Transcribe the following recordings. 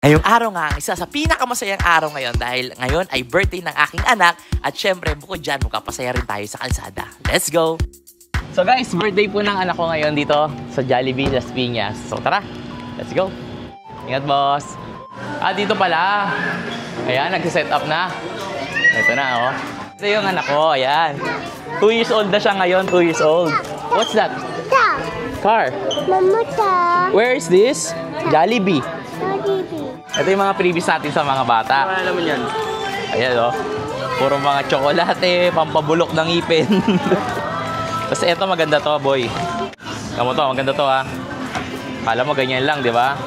Ngayong araw nga, ang isa sa pinakamasayang araw ngayon dahil ngayon ay birthday ng aking anak at syempre bukod dyan, magpapasaya rin tayo sa kalsada. Let's go! So guys, birthday po ng anak ko ngayon dito sa Jollibee, Las Piñas. So tara, let's go! Ingat boss! Dito pala. Ayan, nag-set up na. Ito na, oh. Ito yung anak ko, ayan. 2 years old na siya ngayon, 2 years old. What's that? Car. Mamuta. Where is this? Jollibee. Jollibee. Ito yung mga previous natin sa mga bata. Ano naman yan? Ayan, oh. Puro mga tsokolate, pampabulok ng ngipin. Tapos ito, maganda to, boy. Tama to, maganda to, ha. Kala mo, ganyan lang, di ba?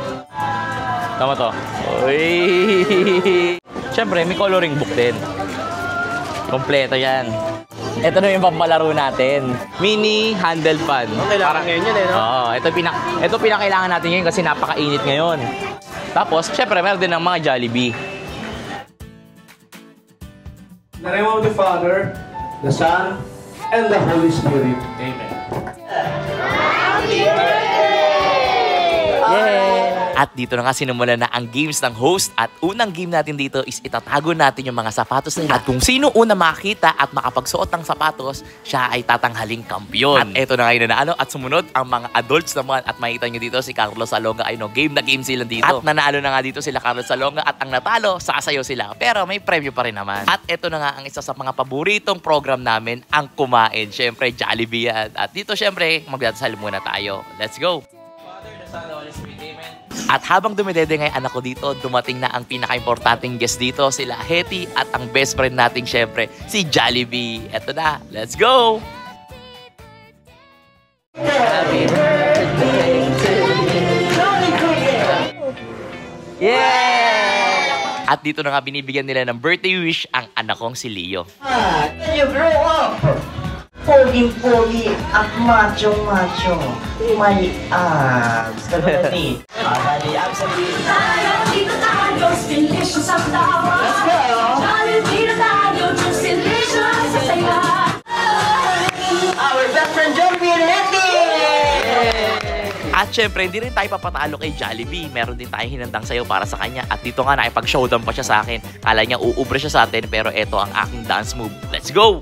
Tama to. Uy! Siyempre, may coloring book din. Kompleto yan. Ito na yung pampalaro natin. Mini handle fan. Kailangan ngayon yun, eh, no? Oo, ito pinakailangan natin ngayon kasi napakainit ngayon. Tapos, syempre, meron din ng mga Jollibee. In the name of the Father, the Son, and the Holy Spirit. Amen. At dito na nga sinumulan na ang games ng host at unang game natin dito is itatago natin yung mga sapatos nila. At kung sino una makita at makapagsuot ng sapatos, siya ay tatanghaling kampiyon. At eto na ngayon na naano at sumunod ang mga adults naman at makita nyo dito si Carlos Salonga ay no, game na game sila dito. At nanalo na nga dito sila Carlos Salonga at ang natalo, sasayaw sila. Pero may premyo pa rin naman. At eto na nga ang isa sa mga paboritong program namin, ang kumain. Syempre, Jollibee yan. At dito syempre, magdadasal muna tayo. Let's go! Father, the Son, the Holy Spirit. Amen. At habang dumidede nga anak ko dito, dumating na ang pinaka-importanting guest dito, sila Hetty at ang best friend nating syempre, si Jollibee. Eto na, let's go! Happy birthday to you! Yeah! At dito na nga binibigyan nila ng birthday wish ang anak kong si Leo. When you grow up, pogi-pogi at macho-macho. May abs. Katulad ni Mali abs ang Let's go! Our best friend Jollibee and Hetty! At syempre, hindi rin tayo papatalo kay Jollibee. Meron din tayong hinandang sayo para sa kanya. At dito nga, nakipag-showdown pa siya sa akin. Kala niya uubre siya sa atin, pero eto ang aking dance move. Let's go!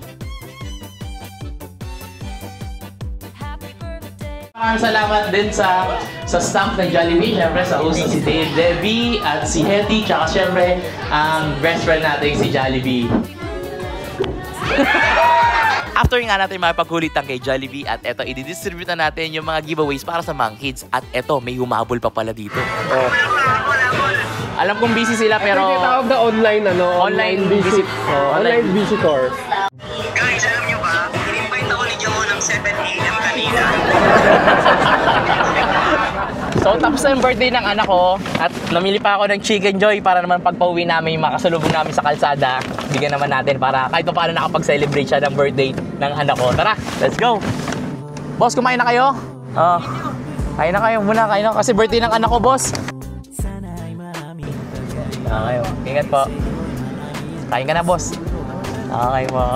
Maraming salamat din sa staff ng Jollibee. Siyempre, sa host na si Dave Debbie at si Hetty. Tsaka siyempre, ang best friend natin si Jollibee. After nga natin makipagkulitan kay Jollibee at eto, i-distribute na natin yung mga giveaways para sa mga kids. At eto, may humabol pa pala dito. Oh. Alam kong busy sila pero... Ito tawag na online, ano? Online visit. Online visitor. Guys, alam nyo ba? In-invite ako ni Jomo ng 7 AM kanina. So, tapos na yung birthday ng anak ko at namili pa ako ng Chicken Joy para naman pagpauwi namin yung mga kasalubong namin sa kalsada. Bigyan naman natin para kahit pa paano nakapag-celebrate siya ng birthday ng anak ko. Tara, let's go! Boss, kumain na kayo? Kain na kayo muna, kain na kasi birthday ng anak ko, boss. Okay, ingat po. Kain ka na, boss. Okay po.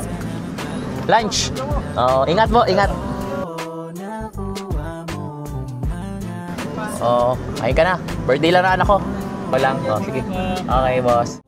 Lunch. Ingat po, ingat. Kain ka na. Birthday lang na anak ko. Walang. Sige. Okay, boss.